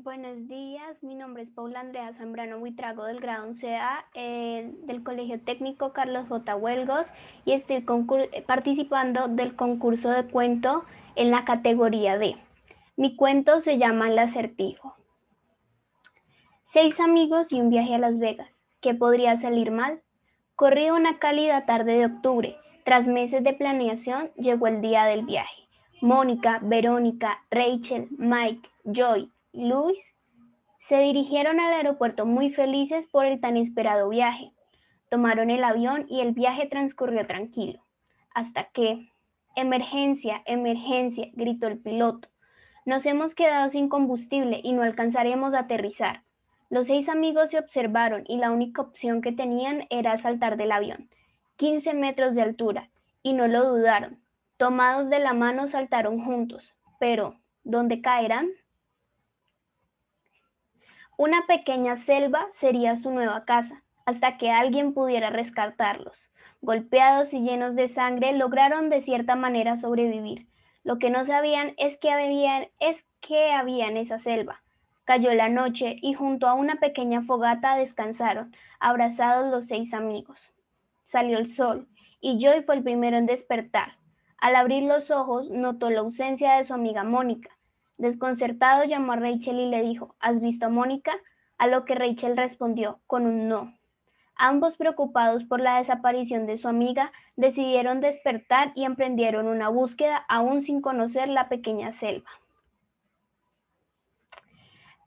Buenos días, mi nombre es Paula Andrea Zambrano Buitrago del grado 11A del Colegio Técnico Carlos J. Huelgos y estoy participando del concurso de cuento en la categoría D. Mi cuento se llama El acertijo. 6 amigos y un viaje a Las Vegas. ¿Qué podría salir mal? Corría una cálida tarde de octubre. Tras meses de planeación, llegó el día del viaje. Mónica, Verónica, Rachel, Mike, Joy, Luis se dirigieron al aeropuerto muy felices por el tan esperado viaje. Tomaron el avión y el viaje transcurrió tranquilo. Hasta que... Emergencia, emergencia, gritó el piloto. Nos hemos quedado sin combustible y no alcanzaremos a aterrizar. Los 6 amigos se observaron y la única opción que tenían era saltar del avión. 15 metros de altura, y no lo dudaron. Tomados de la mano saltaron juntos. Pero, ¿dónde caerán? Una pequeña selva sería su nueva casa, hasta que alguien pudiera rescatarlos. Golpeados y llenos de sangre, lograron de cierta manera sobrevivir. Lo que no sabían es que había en esa selva. Cayó la noche y junto a una pequeña fogata descansaron, abrazados los 6 amigos. Salió el sol, y Joy fue el primero en despertar. Al abrir los ojos, notó la ausencia de su amiga Mónica. Desconcertado llamó a Rachel y le dijo, ¿has visto a Mónica? A lo que Rachel respondió con un no. Ambos, preocupados por la desaparición de su amiga, decidieron despertar y emprendieron una búsqueda aún sin conocer la pequeña selva.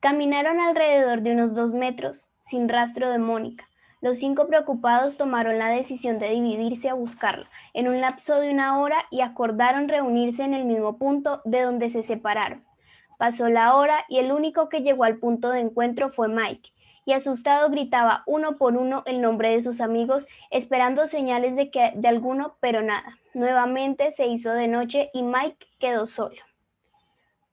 Caminaron alrededor de unos 2 metros, sin rastro de Mónica. Los 5 preocupados tomaron la decisión de dividirse a buscarla en un lapso de 1 hora y acordaron reunirse en el mismo punto de donde se separaron. Pasó la hora y el único que llegó al punto de encuentro fue Mike, y asustado gritaba uno por uno el nombre de sus amigos, esperando señales de alguno, pero nada. Nuevamente se hizo de noche y Mike quedó solo.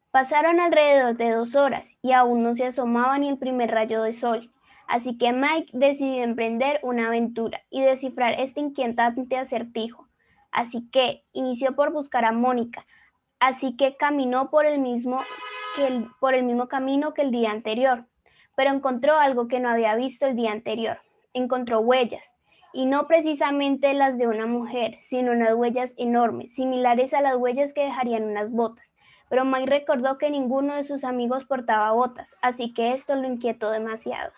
Pasaron alrededor de 2 horas y aún no se asomaba ni el primer rayo de sol, así que Mike decidió emprender una aventura y descifrar este inquietante acertijo. Así que inició por buscar a Mónica, así que caminó por el mismo camino que el día anterior, pero encontró algo que no había visto el día anterior. Encontró huellas, y no precisamente las de una mujer, sino unas huellas enormes, similares a las huellas que dejarían unas botas. Pero Mike recordó que ninguno de sus amigos portaba botas, así que esto lo inquietó demasiado.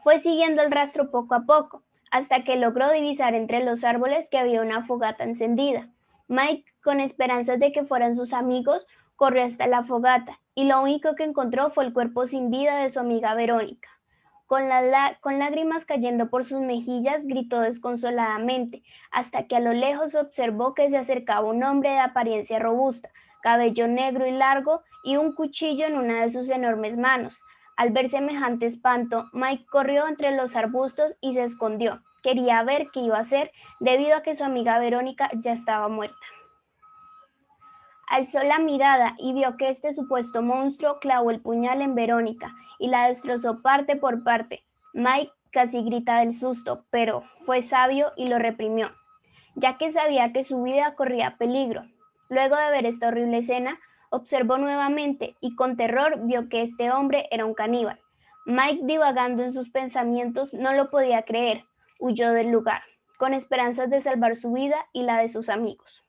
Fue siguiendo el rastro poco a poco, hasta que logró divisar entre los árboles que había una fogata encendida. Mike, con esperanzas de que fueran sus amigos, corrió hasta la fogata, y lo único que encontró fue el cuerpo sin vida de su amiga Verónica. Con lágrimas cayendo por sus mejillas, gritó desconsoladamente, hasta que a lo lejos observó que se acercaba un hombre de apariencia robusta, cabello negro y largo, y un cuchillo en una de sus enormes manos. Al ver semejante espanto, Mike corrió entre los arbustos y se escondió. Quería ver qué iba a hacer, debido a que su amiga Verónica ya estaba muerta. Alzó la mirada y vio que este supuesto monstruo clavó el puñal en Verónica y la destrozó parte por parte. Mike casi grita del susto, pero fue sabio y lo reprimió, ya que sabía que su vida corría peligro. Luego de ver esta horrible escena, observó nuevamente y con terror vio que este hombre era un caníbal. Mike, divagando en sus pensamientos, no lo podía creer. Huyó del lugar, con esperanzas de salvar su vida y la de sus amigos.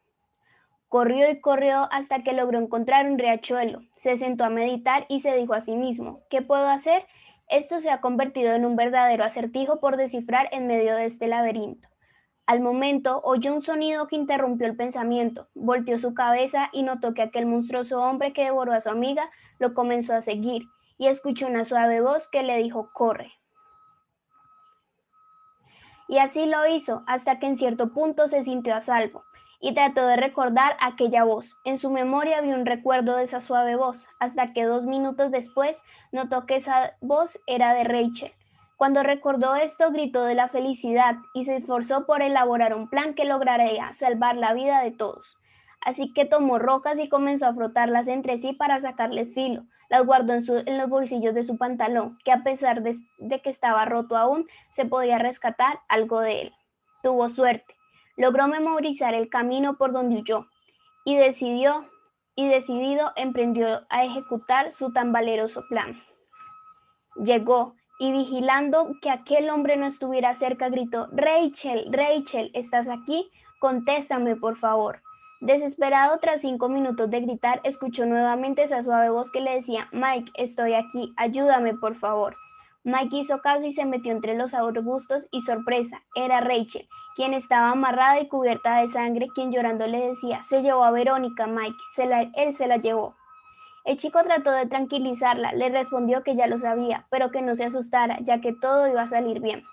Corrió y corrió hasta que logró encontrar un riachuelo. Se sentó a meditar y se dijo a sí mismo, ¿qué puedo hacer? Esto se ha convertido en un verdadero acertijo por descifrar en medio de este laberinto. Al momento oyó un sonido que interrumpió el pensamiento. Volteó su cabeza y notó que aquel monstruoso hombre que devoró a su amiga lo comenzó a seguir, y escuchó una suave voz que le dijo, corre. Y así lo hizo, hasta que en cierto punto se sintió a salvo, y trató de recordar aquella voz. En su memoria vio un recuerdo de esa suave voz, hasta que 2 minutos después notó que esa voz era de Rachel. Cuando recordó esto, gritó de la felicidad y se esforzó por elaborar un plan que lograría salvar la vida de todos. Así que tomó rocas y comenzó a frotarlas entre sí para sacarles filo. Las guardó en los bolsillos de su pantalón, que a pesar de que estaba roto aún, se podía rescatar algo de él. Tuvo suerte. Logró memorizar el camino por donde huyó y decidió y decidido emprendió a ejecutar su tan valeroso plan. Llegó y vigilando que aquel hombre no estuviera cerca, gritó: «Rachel, Rachel, ¿estás aquí? Contéstame, por favor». Desesperado, tras 5 minutos de gritar, escuchó nuevamente esa suave voz que le decía: «Mike, estoy aquí, ayúdame, por favor». Mike hizo caso y se metió entre los arbustos y, sorpresa, era Rachel, quien estaba amarrada y cubierta de sangre, quien llorando le decía: «Se llevó a Verónica, Mike, él se la llevó». El chico trató de tranquilizarla, le respondió que ya lo sabía, pero que no se asustara, ya que todo iba a salir bien.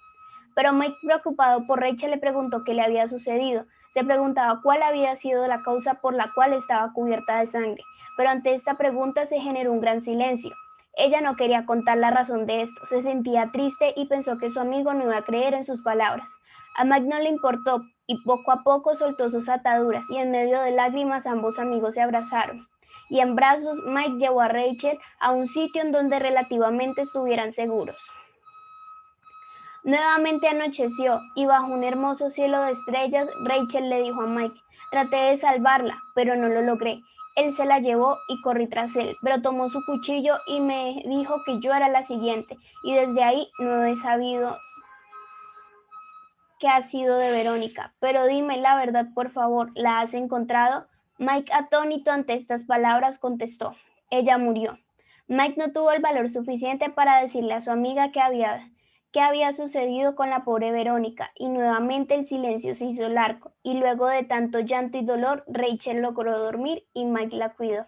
Pero Mike, preocupado por Rachel, le preguntó qué le había sucedido. Se preguntaba cuál había sido la causa por la cual estaba cubierta de sangre, pero ante esta pregunta se generó un gran silencio. Ella no quería contar la razón de esto, se sentía triste y pensó que su amigo no iba a creer en sus palabras. A Mike no le importó y poco a poco soltó sus ataduras y en medio de lágrimas ambos amigos se abrazaron. Y en brazos Mike llevó a Rachel a un sitio en donde relativamente estuvieran seguros. Nuevamente anocheció y bajo un hermoso cielo de estrellas, Rachel le dijo a Mike: «Traté de salvarla, pero no lo logré. Él se la llevó y corrí tras él, pero tomó su cuchillo y me dijo que yo era la siguiente, y desde ahí no he sabido qué ha sido de Verónica. Pero dime la verdad, por favor, ¿la has encontrado?». Mike, atónito ante estas palabras, contestó: «Ella murió». Mike no tuvo el valor suficiente para decirle a su amiga qué había sucedido con la pobre Verónica, y nuevamente el silencio se hizo largo, y luego de tanto llanto y dolor, Rachel logró dormir y Mike la cuidó.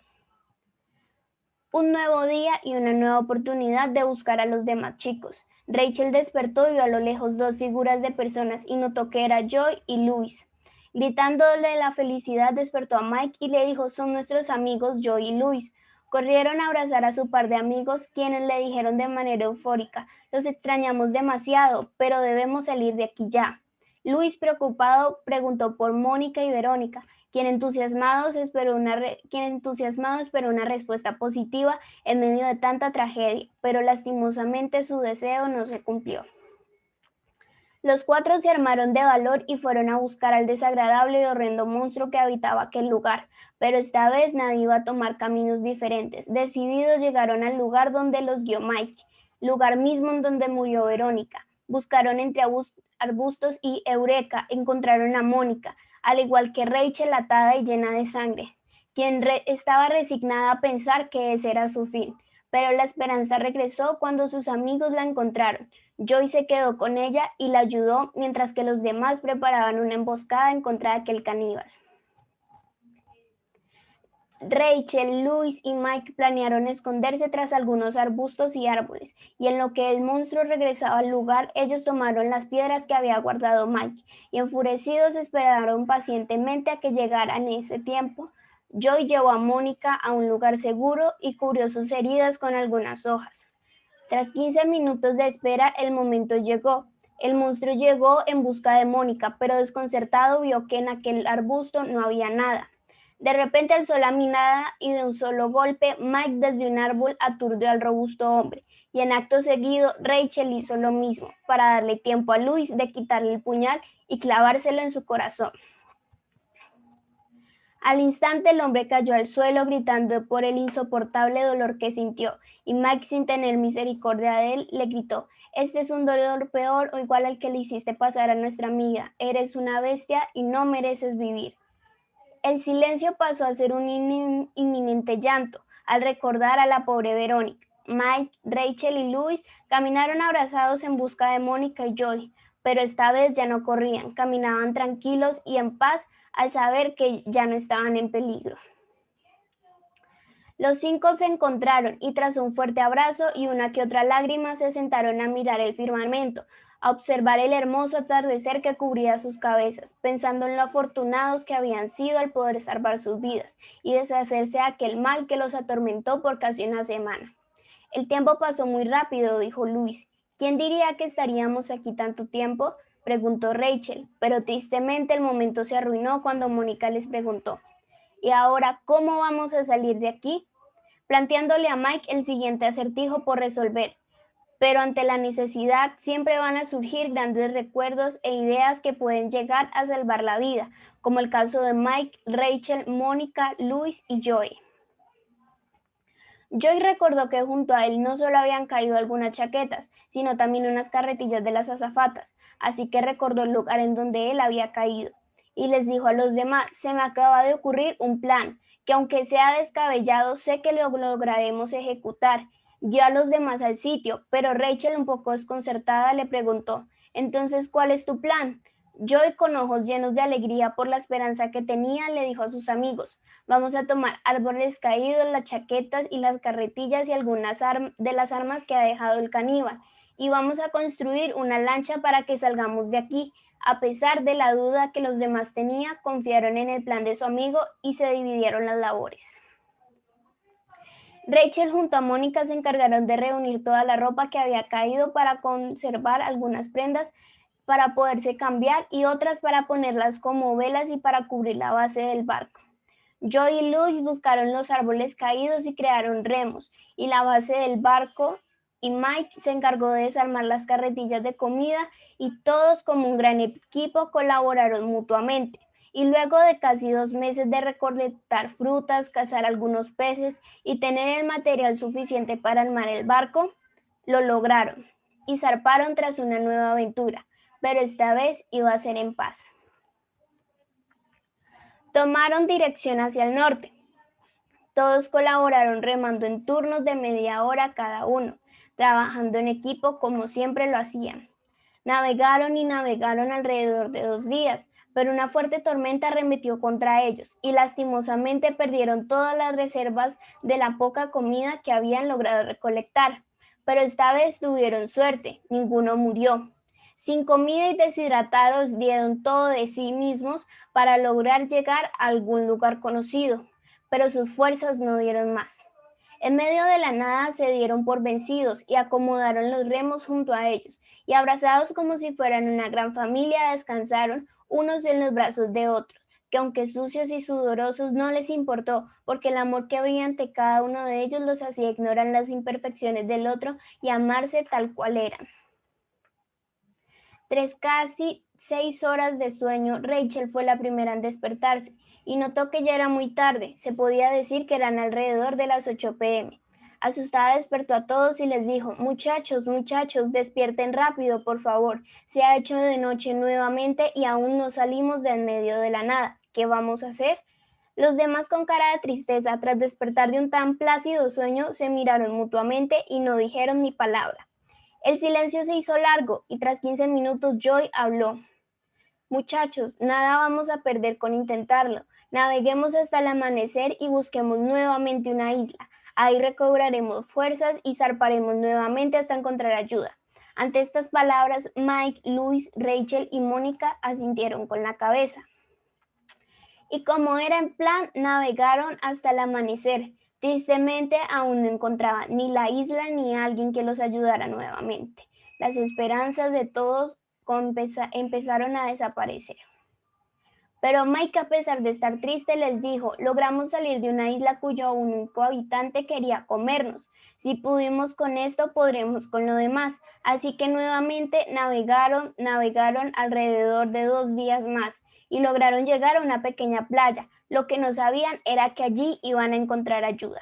Un nuevo día y una nueva oportunidad de buscar a los demás chicos. Rachel despertó y vio a lo lejos 2 figuras de personas y notó que era Joy y Louis. Gritándole de la felicidad, despertó a Mike y le dijo: «Son nuestros amigos Joy y Louis». Corrieron a abrazar a su par de amigos, quienes le dijeron de manera eufórica: «Los extrañamos demasiado, pero debemos salir de aquí ya». Louis, preocupado, preguntó por Mónica y Verónica, quien entusiasmado esperó una respuesta positiva en medio de tanta tragedia, pero lastimosamente su deseo no se cumplió. Los 4 se armaron de valor y fueron a buscar al desagradable y horrendo monstruo que habitaba aquel lugar, pero esta vez nadie iba a tomar caminos diferentes. Decididos, llegaron al lugar donde los guió Mike, lugar mismo en donde murió Verónica. Buscaron entre arbustos y, eureka, encontraron a Mónica, al igual que Rachel, atada y llena de sangre, quien estaba resignada a pensar que ese era su fin. Pero la esperanza regresó cuando sus amigos la encontraron. Joy se quedó con ella y la ayudó mientras que los demás preparaban una emboscada en contra de aquel caníbal. Rachel, Louis y Mike planearon esconderse tras algunos arbustos y árboles, y en lo que el monstruo regresaba al lugar, ellos tomaron las piedras que había guardado Mike, y enfurecidos esperaron pacientemente a que llegara en ese tiempo. Joy llevó a Mónica a un lugar seguro y cubrió sus heridas con algunas hojas. Tras 15 minutos de espera, el momento llegó. El monstruo llegó en busca de Mónica, pero desconcertado vio que en aquel arbusto no había nada. De repente alzó la mirada y de un solo golpe Mike desde un árbol aturdió al robusto hombre, y en acto seguido Rachel hizo lo mismo, para darle tiempo a Louis de quitarle el puñal y clavárselo en su corazón. Al instante el hombre cayó al suelo gritando por el insoportable dolor que sintió, y Mike, sin tener misericordia de él, le gritó: «Este es un dolor peor o igual al que le hiciste pasar a nuestra amiga. Eres una bestia y no mereces vivir». El silencio pasó a ser un inminente llanto al recordar a la pobre Verónica. Mike, Rachel y Louis caminaron abrazados en busca de Mónica y Joy, pero esta vez ya no corrían, caminaban tranquilos y en paz al saber que ya no estaban en peligro. Los 5 se encontraron y tras un fuerte abrazo y una que otra lágrima se sentaron a mirar el firmamento, a observar el hermoso atardecer que cubría sus cabezas, pensando en lo afortunados que habían sido al poder salvar sus vidas y deshacerse de aquel mal que los atormentó por casi una semana. «El tiempo pasó muy rápido», dijo Luis. «¿Quién diría que estaríamos aquí tanto tiempo?», preguntó Rachel, pero tristemente el momento se arruinó cuando Mónica les preguntó: «¿Y ahora cómo vamos a salir de aquí?», planteándole a Mike el siguiente acertijo por resolver. Pero ante la necesidad siempre van a surgir grandes recuerdos e ideas que pueden llegar a salvar la vida, como el caso de Mike, Rachel, Mónica, Louis y Joy. Joy recordó que junto a él no solo habían caído algunas chaquetas, sino también unas carretillas de las azafatas, así que recordó el lugar en donde él había caído. Y les dijo a los demás, se me acaba de ocurrir un plan, que aunque sea descabellado, sé que lo lograremos ejecutar. Guió a los demás al sitio, pero Rachel, un poco desconcertada, le preguntó, entonces, ¿cuál es tu plan? Joy, con ojos llenos de alegría por la esperanza que tenía, le dijo a sus amigos, vamos a tomar árboles caídos, las chaquetas y las carretillas y algunas de las armas que ha dejado el caníbal, y vamos a construir una lancha para que salgamos de aquí. A pesar de la duda que los demás tenían, confiaron en el plan de su amigo y se dividieron las labores. Rachel junto a Mónica se encargaron de reunir toda la ropa que había caído para conservar algunas prendas para poderse cambiar y otras para ponerlas como velas y para cubrir la base del barco. Joy y Louis buscaron los árboles caídos y crearon remos y la base del barco, y Mike se encargó de desarmar las carretillas de comida y todos como un gran equipo colaboraron mutuamente. Y luego de casi 2 meses de recolectar frutas, cazar algunos peces y tener el material suficiente para armar el barco, lo lograron y zarparon tras una nueva aventura, pero esta vez iba a ser en paz. Tomaron dirección hacia el norte. Todos colaboraron remando en turnos de media hora cada uno, trabajando en equipo como siempre lo hacían. Navegaron y navegaron alrededor de 2 días, pero una fuerte tormenta arremetió contra ellos y lastimosamente perdieron todas las reservas de la poca comida que habían logrado recolectar. Pero esta vez tuvieron suerte, ninguno murió. Sin comida y deshidratados dieron todo de sí mismos para lograr llegar a algún lugar conocido, pero sus fuerzas no dieron más. En medio de la nada se dieron por vencidos y acomodaron los remos junto a ellos, y abrazados como si fueran una gran familia descansaron unos en los brazos de otros, que aunque sucios y sudorosos no les importó, porque el amor que había ante cada uno de ellos los hacía ignorar las imperfecciones del otro y amarse tal cual eran. Tras casi 6 horas de sueño, Rachel fue la primera en despertarse y notó que ya era muy tarde, se podía decir que eran alrededor de las 8 p.m. Asustada despertó a todos y les dijo, muchachos, despierten rápido, por favor, se ha hecho de noche nuevamente y aún no salimos del medio de la nada, ¿qué vamos a hacer? Los demás con cara de tristeza, tras despertar de un tan plácido sueño, se miraron mutuamente y no dijeron ni palabra. El silencio se hizo largo y tras 15 minutos Joy habló. Muchachos, nada vamos a perder con intentarlo. Naveguemos hasta el amanecer y busquemos nuevamente una isla. Ahí recobraremos fuerzas y zarparemos nuevamente hasta encontrar ayuda. Ante estas palabras, Mike, Louis, Rachel y Mónica asintieron con la cabeza. Y como era en plan, navegaron hasta el amanecer. Tristemente, aún no encontraban ni la isla ni alguien que los ayudara nuevamente. Las esperanzas de todos empezaron a desaparecer. Pero Mike, a pesar de estar triste, les dijo, logramos salir de una isla cuyo único habitante quería comernos. Si pudimos con esto, podremos con lo demás. Así que nuevamente navegaron alrededor de 2 días más y lograron llegar a una pequeña playa. Lo que no sabían era que allí iban a encontrar ayuda.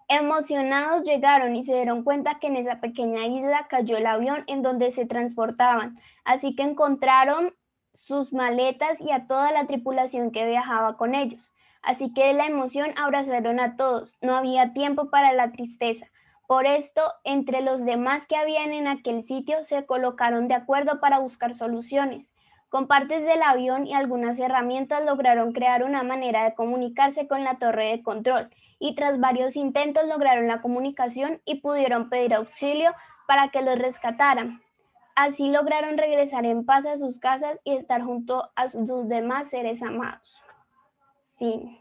Emocionados llegaron y se dieron cuenta que en esa pequeña isla cayó el avión en donde se transportaban, así que encontraron sus maletas y a toda la tripulación que viajaba con ellos. Así que de la emoción abrazaron a todos, no había tiempo para la tristeza. Por esto, entre los demás que habían en aquel sitio se colocaron de acuerdo para buscar soluciones. Con partes del avión y algunas herramientas lograron crear una manera de comunicarse con la torre de control y tras varios intentos lograron la comunicación y pudieron pedir auxilio para que los rescataran. Así lograron regresar en paz a sus casas y estar junto a sus demás seres amados. Fin.